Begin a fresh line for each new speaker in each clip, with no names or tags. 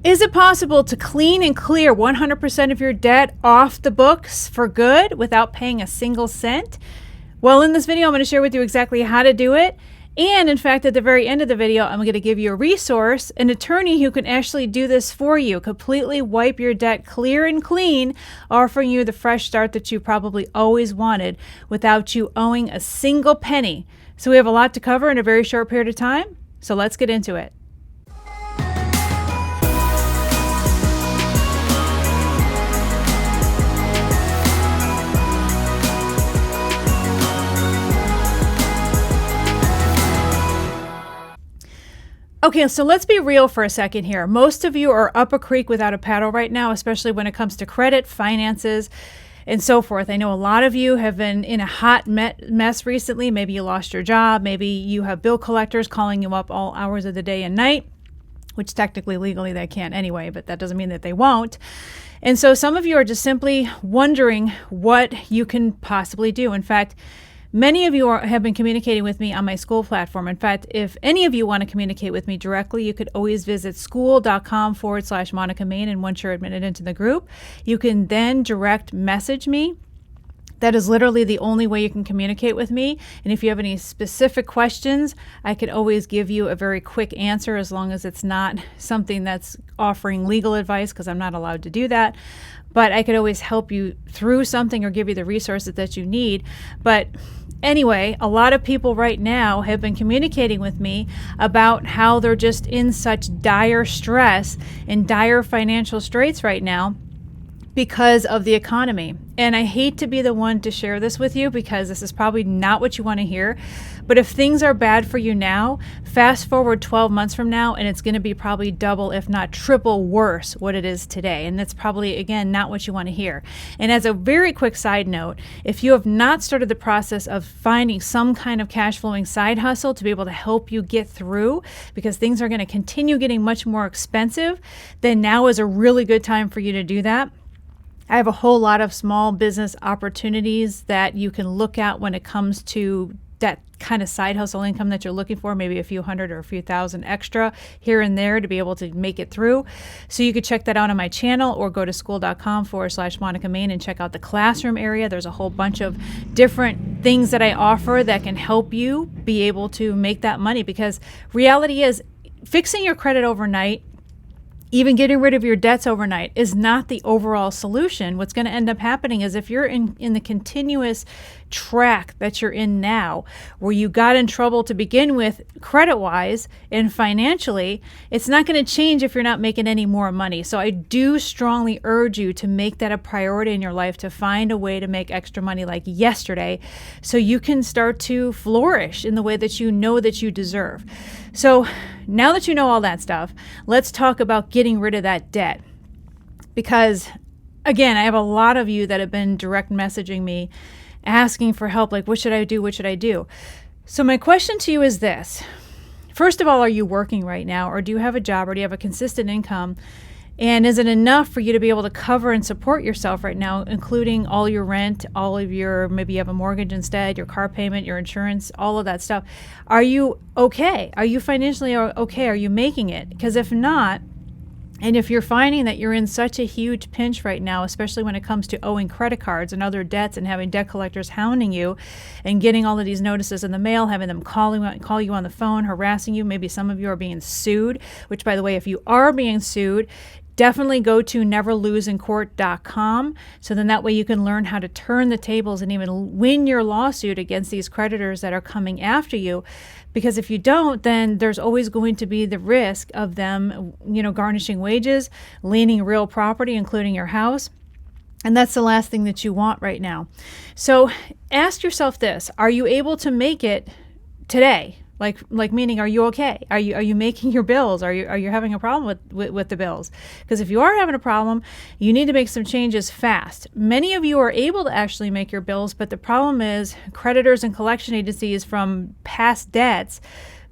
Is it possible to clean and clear 100% of your debt off the books for good without paying a single cent? Well, in this video, I'm going to share with you exactly how to do it. And in fact, at the very end of the video, I'm going to give you a resource, an attorney who can actually do this for you, completely wipe your debt clear and clean, offering you the fresh start that you probably always wanted without you owing a single penny. So we have a lot to cover in a very short period of time. So let's get into it. Okay, so let's be real for a second here. Most of you are up a creek without a paddle right now, especially when it comes to credit, finances, and so forth. I know a lot of you have been in a hot mess recently. Maybe you lost your job. Maybe you have bill collectors calling you up all hours of the day and night, which technically, legally, they can't anyway, but that doesn't mean that they won't. And so some of you are just simply wondering what you can possibly do. In fact, many of you have been communicating with me on my school platform. In fact, if any of you want to communicate with me directly, you could always visit school.com/Monica Main. And once you're admitted into the group, you can then direct message me. That is literally the only way you can communicate with me. And if you have any specific questions, I can always give you a very quick answer, as long as it's not something that's offering legal advice, because I'm not allowed to do that. But I could always help you through something or give you the resources that you need. But anyway, a lot of people right now have been communicating with me about how they're just in such dire stress and dire financial straits right now because of the economy. And I hate to be the one to share this with you, because this is probably not what you want to hear. But if things are bad for you now, fast forward 12 months from now, and it's going to be probably double, if not triple worse what it is today. And that's probably, again, not what you want to hear. And as a very quick side note, if you have not started the process of finding some kind of cash flowing side hustle to be able to help you get through, because things are going to continue getting much more expensive, then now is a really good time for you to do that. I have a whole lot of small business opportunities that you can look at when it comes to that kind of side hustle income that you're looking for, maybe a few hundred or a few thousand extra here and there to be able to make it through. So you could check that out on my channel, or go to school.com/Monica Main and check out the classroom area. There's a whole bunch of different things that I offer that can help you be able to make that money, because reality is, fixing your credit overnight, even getting rid of your debts overnight, is not the overall solution. What's going to end up happening is, if you're in the continuous track that you're in now, where you got in trouble to begin with credit-wise and financially, it's not going to change if you're not making any more money. So I do strongly urge you to make that a priority in your life, to find a way to make extra money like yesterday, so you can start to flourish in the way that you know that you deserve. So now that you know all that stuff, let's talk about getting rid of that debt. Because again, I have a lot of you that have been direct messaging me asking for help, like, what should I do? What should I do? So my question to you is this. First of all, are you working right now, or do you have a job, or do you have a consistent income? And is it enough for you to be able to cover and support yourself right now, including all your rent, all of your, maybe you have a mortgage instead, your car payment, your insurance, all of that stuff? Are you okay? Are you financially okay? Are you making it? Because if not, and if you're finding that you're in such a huge pinch right now, especially when it comes to owing credit cards and other debts, and having debt collectors hounding you and getting all of these notices in the mail, having them call you on the phone, harassing you, maybe some of you are being sued, which, by the way, if you are being sued, definitely go to neverloseincourt.com, so then that way you can learn how to turn the tables and even win your lawsuit against these creditors that are coming after you. Because if you don't, then there's always going to be the risk of them, garnishing wages, liening real property, including your house. And that's the last thing that you want right now. So ask yourself this: are you able to make it today? Like meaning, are you okay? Are you making your bills? Are you having a problem with the bills? Because if you are having a problem, you need to make some changes fast. Many of you are able to actually make your bills, but the problem is creditors and collection agencies from past debts,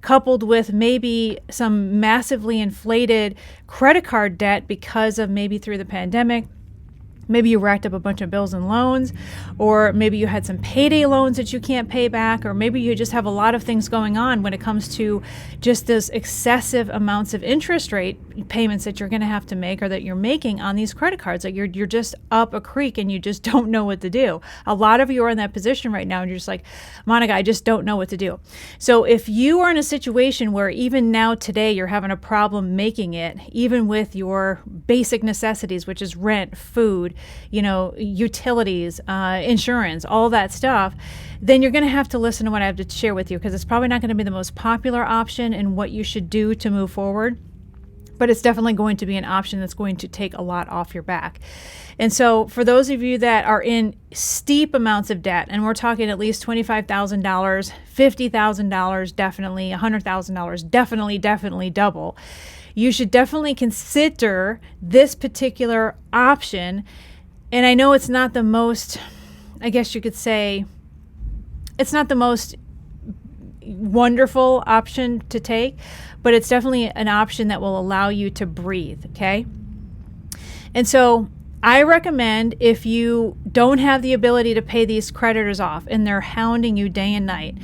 coupled with maybe some massively inflated credit card debt because of maybe through the pandemic, Maybe you racked up a bunch of bills and loans, or maybe you had some payday loans that you can't pay back, or maybe you just have a lot of things going on when it comes to just those excessive amounts of interest rate payments that you're going to have to make or that you're making on these credit cards. Like you're just up a creek and you just don't know what to do. A lot of you are in that position right now and you're just like, Monica, I just don't know what to do. So if you are in a situation where even now today you're having a problem making it, even with your basic necessities, which is rent, food, utilities, insurance, all that stuff, then you're going to have to listen to what I have to share with you, because it's probably not going to be the most popular option in what you should do to move forward, but it's definitely going to be an option that's going to take a lot off your back. And so for those of you that are in steep amounts of debt, and we're talking at least $25,000, $50,000, definitely $100,000, definitely double, you should definitely consider this particular option. And I know it's not the most, I guess you could say, it's not the most wonderful option to take, but it's definitely an option that will allow you to breathe, okay? And so I recommend, if you don't have the ability to pay these creditors off and they're hounding you day and night,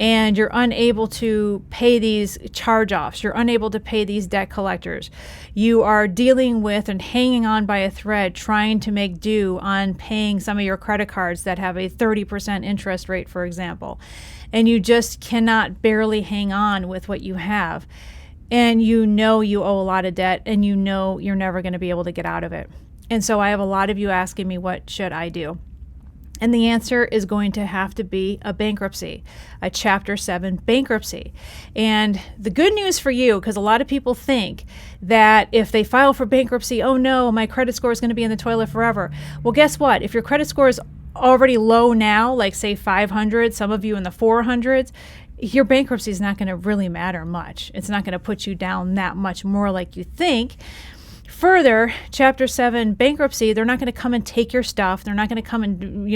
and you're unable to pay these charge-offs, you're unable to pay these debt collectors, you are dealing with and hanging on by a thread trying to make do on paying some of your credit cards that have a 30% interest rate, for example, and you just cannot barely hang on with what you have, and you know you owe a lot of debt, and you know you're never going to be able to get out of it. And so I have a lot of you asking me, what should I do? And the answer is going to have to be a bankruptcy, a Chapter 7 bankruptcy. And the good news for you, because a lot of people think that if they file for bankruptcy, oh no, my credit score is going to be in the toilet forever. Well, guess what? If your credit score is already low now, like say 500, some of you in the 400s, your bankruptcy is not going to really matter much. It's not going to put you down that much more like you think. Further, Chapter 7 bankruptcy, they're not going to come and take your stuff. They're not going to come and,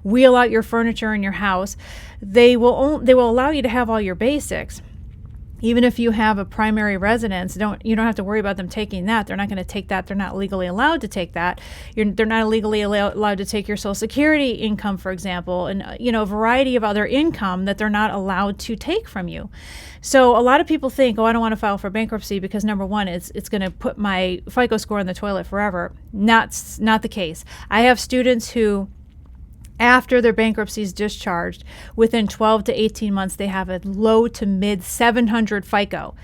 wheel out your furniture in your house. They will allow you to have all your basics. Even if you have a primary residence, you don't have to worry about them taking that. They're not going to take that. They're not legally allowed to take that. They're not legally allowed to take your Social Security income, for example, and a variety of other income that they're not allowed to take from you. So a lot of people think, oh, I don't want to file for bankruptcy because number one, it's going to put my FICO score in the toilet forever. Not the case. I have students who, after their bankruptcy is discharged, within 12 to 18 months, they have a low to mid 700 FICO.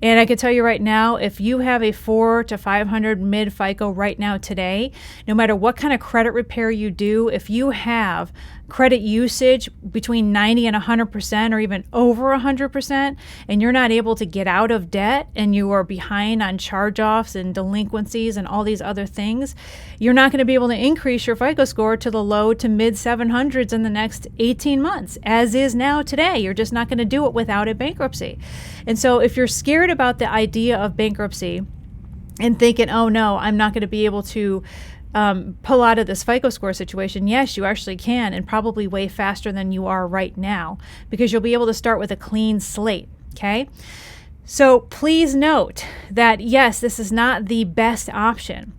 And I can tell you right now, if you have a 400 to 500 mid FICO right now today, no matter what kind of credit repair you do, if you have credit usage between 90 and 100% or even over 100%, and you're not able to get out of debt and you are behind on charge-offs and delinquencies and all these other things, you're not going to be able to increase your FICO score to the low to mid 700s in the next 18 months, as is now today. You're just not going to do it without a bankruptcy. And so if you're scared about the idea of bankruptcy and thinking, oh no, I'm not going to be able to pull out of this FICO score situation, yes, you actually can, and probably way faster than you are right now, because you'll be able to start with a clean slate, okay? So please note that, yes, this is not the best option,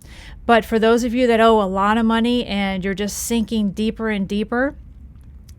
but for those of you that owe a lot of money and you're just sinking deeper and deeper,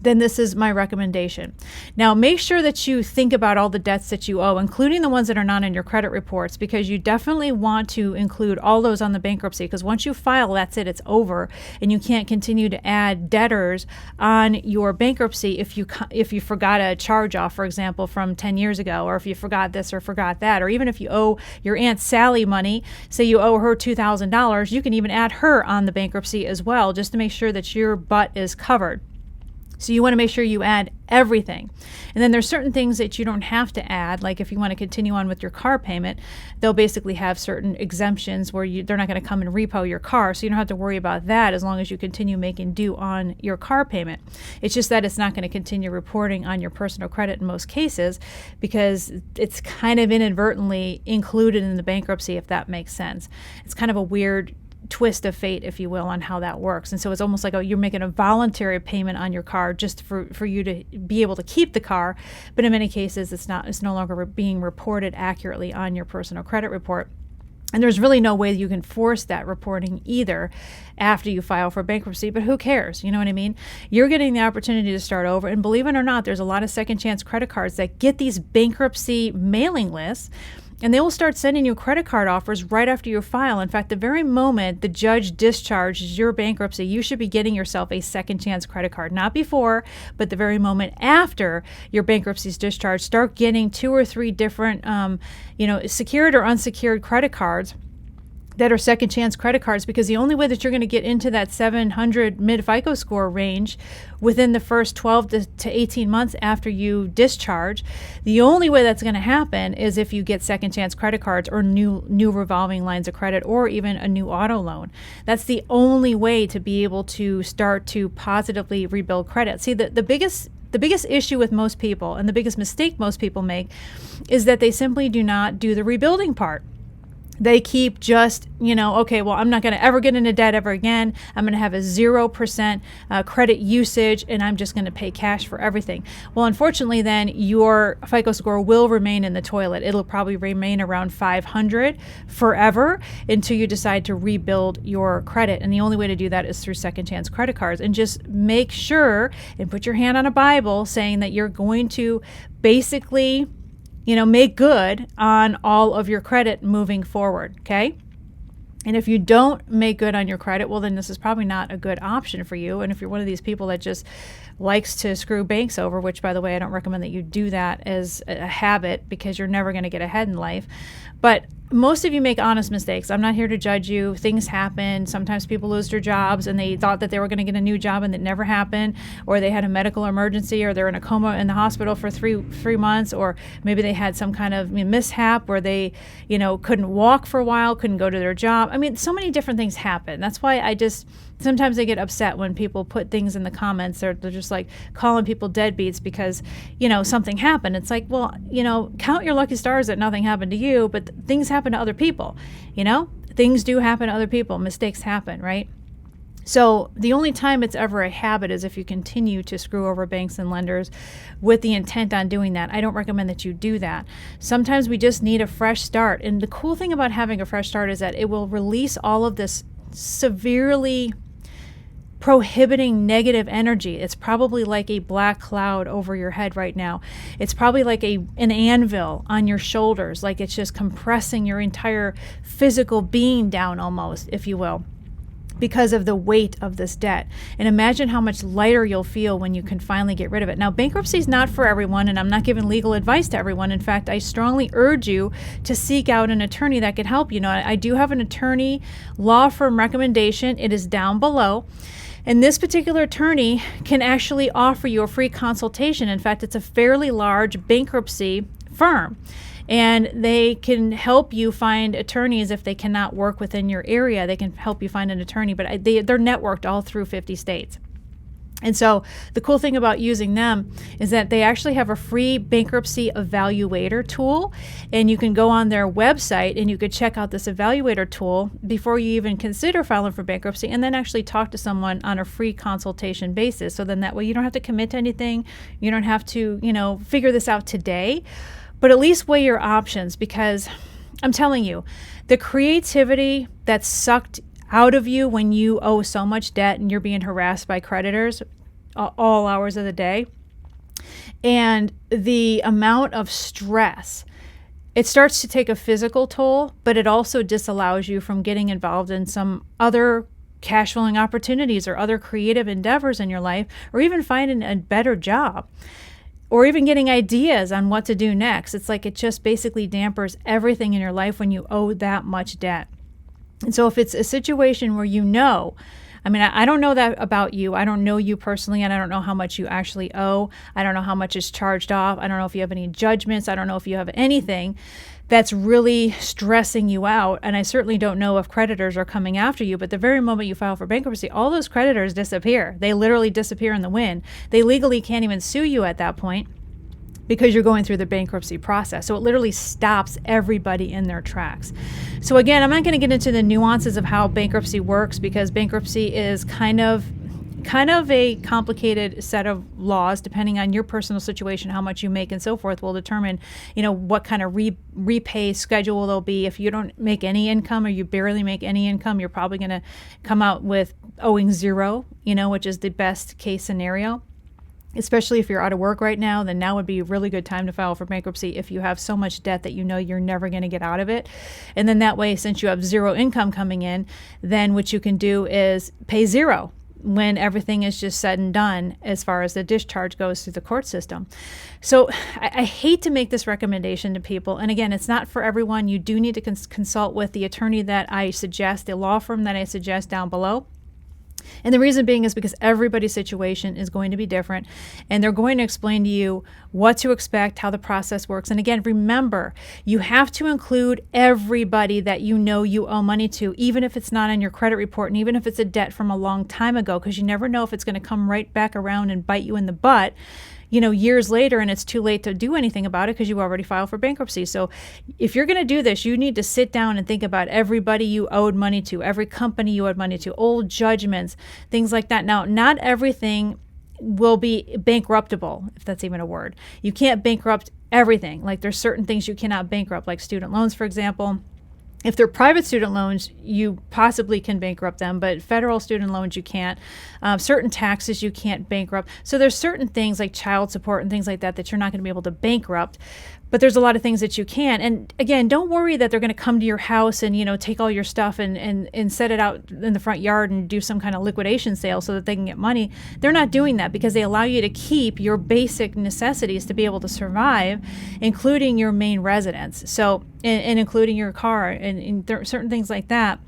then this is my recommendation. Now, make sure that you think about all the debts that you owe, including the ones that are not in your credit reports, because you definitely want to include all those on the bankruptcy, because once you file, that's it, it's over, and you can't continue to add debtors on your bankruptcy if you forgot a charge-off, for example, from 10 years ago, or if you forgot this or forgot that, or even if you owe your Aunt Sally money, say you owe her $2,000, you can even add her on the bankruptcy as well, just to make sure that your butt is covered. So you want to make sure you add everything. And then there's certain things that you don't have to add, like if you want to continue on with your car payment, they'll basically have certain exemptions where they're not going to come and repo your car, so you don't have to worry about that as long as you continue making due on your car payment. It's just that it's not going to continue reporting on your personal credit in most cases, because it's kind of inadvertently included in the bankruptcy, if that makes sense. It's kind of a weird twist of fate, if you will, on how that works. And so it's almost like, oh, you're making a voluntary payment on your car just for you to be able to keep the car, but in many cases it's no longer being reported accurately on your personal credit report. And there's really no way you can force that reporting either after you file for bankruptcy, but who cares? You know what I mean? You're getting the opportunity to start over. And believe it or not, there's a lot of second chance credit cards that get these bankruptcy mailing lists, and they will start sending you credit card offers right after you file. In fact, the very moment the judge discharges your bankruptcy, you should be getting yourself a second chance credit card. Not before, but the very moment after your bankruptcy is discharged, start getting 2 or 3 different, secured or unsecured credit cards that are second chance credit cards, because the only way that you're going to get into that 700 mid FICO score range within the first 12 to 18 months after you discharge, the only way that's going to happen is if you get second chance credit cards or new revolving lines of credit or even a new auto loan. That's the only way to be able to start to positively rebuild credit. See, the biggest issue with most people, and the biggest mistake most people make, is that they simply do not do the rebuilding part. They keep just, okay, well, I'm not going to ever get into debt ever again. I'm going to have a 0% credit usage, and I'm just going to pay cash for everything. Well, unfortunately, then your FICO score will remain in the toilet. It'll probably remain around 500 forever until you decide to rebuild your credit. And the only way to do that is through second chance credit cards. And just make sure and put your hand on a Bible saying that you're going to basically make good on all of your credit moving forward, okay? And if you don't make good on your credit, well, then this is probably not a good option for you. And if you're one of these people that just likes to screw banks over, which, by the way, I don't recommend that you do that as a habit, because you're never going to get ahead in life. But most of you make honest mistakes. I'm not here to judge you. Things happen. Sometimes people lose their jobs and they thought that they were going to get a new job and it never happened, or they had a medical emergency, or they're in a coma in the hospital for three months, or maybe they had some kind of mishap where they, couldn't walk for a while, couldn't go to their job. I mean, so many different things happen. That's why sometimes I get upset when people put things in the comments. They're just like calling people deadbeats because, something happened. It's like, well, count your lucky stars that nothing happened to you, but things happen to other people. Things do happen to other people. Mistakes happen, right? So the only time it's ever a habit is if you continue to screw over banks and lenders with the intent on doing that. I don't recommend that you do that. Sometimes we just need a fresh start. And the cool thing about having a fresh start is that it will release all of this severely prohibiting negative energy. It's probably like a black cloud over your head right now. It's probably like an anvil on your shoulders, like it's just compressing your entire physical being down almost, if you will, because of the weight of this debt. And imagine how much lighter you'll feel when you can finally get rid of it. Now, bankruptcy is not for everyone, and I'm not giving legal advice to everyone. In fact, I strongly urge you to seek out an attorney that can help you. I do have an attorney law firm recommendation. It is down below. And this particular attorney can actually offer you a free consultation. In fact, it's a fairly large bankruptcy firm, and they can help you find attorneys if they cannot work within your area. They can help you find an attorney, but they're networked all through 50 states. And so the cool thing about using them is that they actually have a free bankruptcy evaluator tool, and you can go on their website and you could check out this evaluator tool before you even consider filing for bankruptcy, and then actually talk to someone on a free consultation basis. So then that way you don't have to commit to anything. You don't have to, figure this out today, but at least weigh your options, because I'm telling you, the creativity that's sucked out of you when you owe so much debt and you're being harassed by creditors all hours of the day, and the amount of stress, it starts to take a physical toll, but it also disallows you from getting involved in some other cash flowing opportunities or other creative endeavors in your life, or even finding a better job, or even getting ideas on what to do next. It's like it just basically dampers everything in your life when you owe that much debt. And so if it's a situation where I don't know that about you. I don't know you personally, and I don't know how much you actually owe. I don't know how much is charged off. I don't know if you have any judgments. I don't know if you have anything that's really stressing you out. And I certainly don't know if creditors are coming after you. But the very moment you file for bankruptcy, all those creditors disappear. They literally disappear in the wind. They legally can't even sue you at that point, because you're going through the bankruptcy process. So it literally stops everybody in their tracks. So again, I'm not going to get into the nuances of how bankruptcy works, because bankruptcy is kind of kind of a complicated set of laws, depending on your personal situation, how much you make and so forth, will determine, what kind of repay schedule there'll be. If you don't make any income or you barely make any income, you're probably going to come out with owing zero, which is the best case scenario. Especially if you're out of work right now, then now would be a really good time to file for bankruptcy if you have so much debt that you're never going to get out of it. And then that way, since you have zero income coming in, then what you can do is pay zero when everything is just said and done as far as the discharge goes through the court system. So I hate to make this recommendation to people. And again, it's not for everyone. You do need to consult with the attorney that I suggest, the law firm that I suggest down below. And the reason being is because everybody's situation is going to be different, and they're going to explain to you what to expect, how the process works. And again, remember, you have to include everybody that you owe money to, even if it's not on your credit report and even if it's a debt from a long time ago, because you never know if it's going to come right back around and bite you in the butt, years later, and it's too late to do anything about it because you already filed for bankruptcy. So if you're going to do this, you need to sit down and think about everybody you owed money to, every company you owed money to, old judgments, things like that. Now, not everything will be bankruptable, if that's even a word. You can't bankrupt everything. Like there's certain things you cannot bankrupt, like student loans, for example. If they're private student loans, you possibly can bankrupt them, but federal student loans, you can't. Certain taxes, you can't bankrupt. So there's certain things like child support and things like that you're not going to be able to bankrupt. But there's a lot of things that you can. And again, don't worry that they're going to come to your house and, take all your stuff and set it out in the front yard and do some kind of liquidation sale so that they can get money. They're not doing that because they allow you to keep your basic necessities to be able to survive, including your main residence. So, and including your car and certain things like that,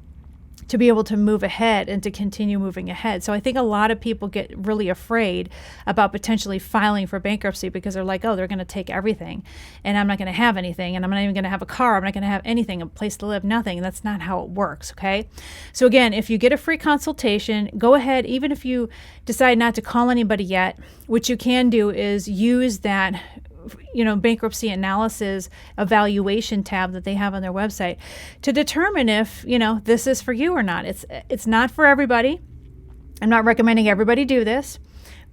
to be able to move ahead and to continue moving ahead. So I think a lot of people get really afraid about potentially filing for bankruptcy because they're like, oh, they're going to take everything and I'm not going to have anything and I'm not even going to have a car. I'm not going to have anything, a place to live, nothing. And that's not how it works, okay? So again, if you get a free consultation, go ahead, even if you decide not to call anybody yet, what you can do is use that bankruptcy analysis evaluation tab that they have on their website to determine if, this is for you or not. It's not for everybody. I'm not recommending everybody do this,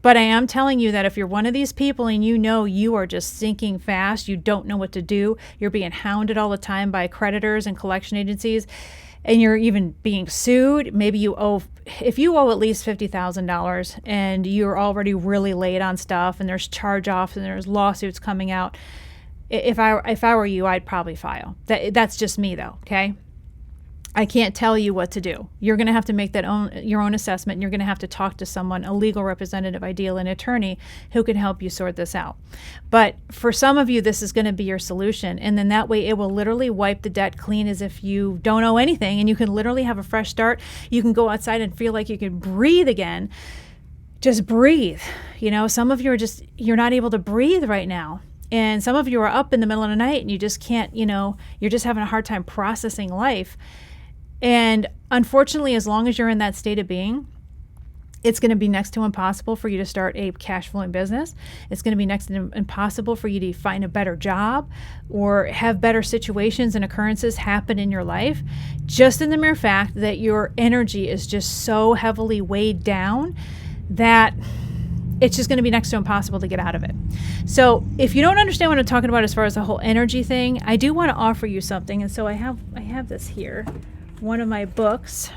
but I am telling you that if you're one of these people and you are just sinking fast, you don't know what to do, you're being hounded all the time by creditors and collection agencies, and you're even being sued, maybe if you owe at least $50,000 and you're already really late on stuff and there's charge-offs and there's lawsuits coming out, if I were you, I'd probably file. That's just me though, okay? I can't tell you what to do. You're going to have to make your own assessment, and you're going to have to talk to someone, a legal representative, ideally an attorney, who can help you sort this out. But for some of you, this is going to be your solution, and then that way it will literally wipe the debt clean as if you don't owe anything, and you can literally have a fresh start. You can go outside and feel like you can breathe again. Just breathe. Some of you you're not able to breathe right now. And some of you are up in the middle of the night and you just can't, you're just having a hard time processing life. And unfortunately, as long as you're in that state of being, it's going to be next to impossible for you to start a cash flowing business. It's going to be next to impossible for you to find a better job or have better situations and occurrences happen in your life, just in the mere fact that your energy is just so heavily weighed down that it's just going to be next to impossible to get out of it. So if you don't understand what I'm talking about as far as the whole energy thing, I do want to offer you something. And so I have this here. One of my books.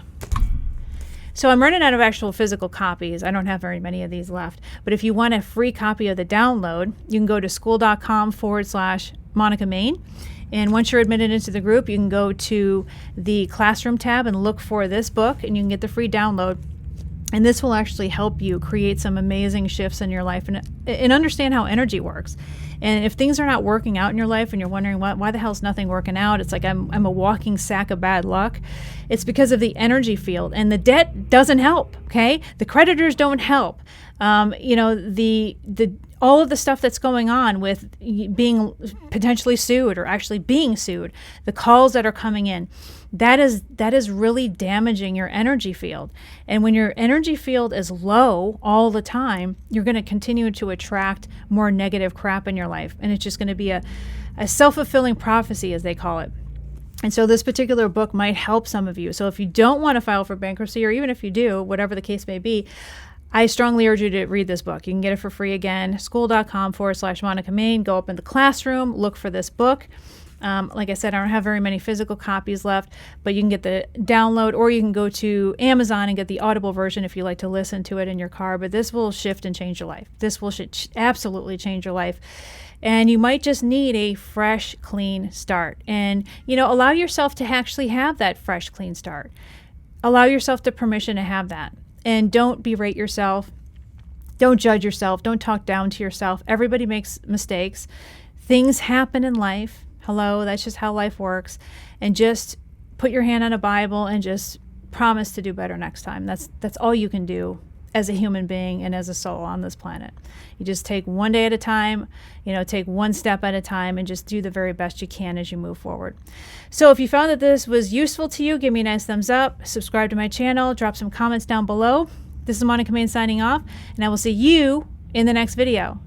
So I'm running out of actual physical copies. I don't have very many of these left. But if you want a free copy of the download, you can go to school.com/Monica Main. And once you're admitted into the group, you can go to the classroom tab and look for this book, and you can get the free download. And this will actually help you create some amazing shifts in your life and understand how energy works. And if things are not working out in your life and you're wondering why the hell's nothing working out, it's like I'm a walking sack of bad luck. It's because of the energy field, and the debt doesn't help. Okay, the creditors don't help. All of the stuff that's going on with being potentially sued or actually being sued, the calls that are coming in, that is really damaging your energy field. And when your energy field is low all the time, you're going to continue to attract more negative crap in your life. And it's just going to be a self-fulfilling prophecy, as they call it. And so this particular book might help some of you. So if you don't want to file for bankruptcy, or even if you do, whatever the case may be, I strongly urge you to read this book. You can get it for free again, school.com/Monica Main. Go up in the classroom, look for this book. Like I said, I don't have very many physical copies left, but you can get the download, or you can go to Amazon and get the Audible version if you like to listen to it in your car. But this will shift and change your life. This will absolutely change your life. And you might just need a fresh, clean start. And, allow yourself to actually have that fresh, clean start. Allow yourself the permission to have that. And don't berate yourself. Don't judge yourself. Don't talk down to yourself. Everybody makes mistakes. Things happen in life. Hello, that's just how life works. And just put your hand on a Bible and just promise to do better next time. That's all you can do as a human being and as a soul on this planet. You just take one day at a time, take one step at a time, and just do the very best you can as you move forward. So if you found that this was useful to you, give me a nice thumbs up, subscribe to my channel, drop some comments down below. This is Monica Main signing off, and I will see you in the next video.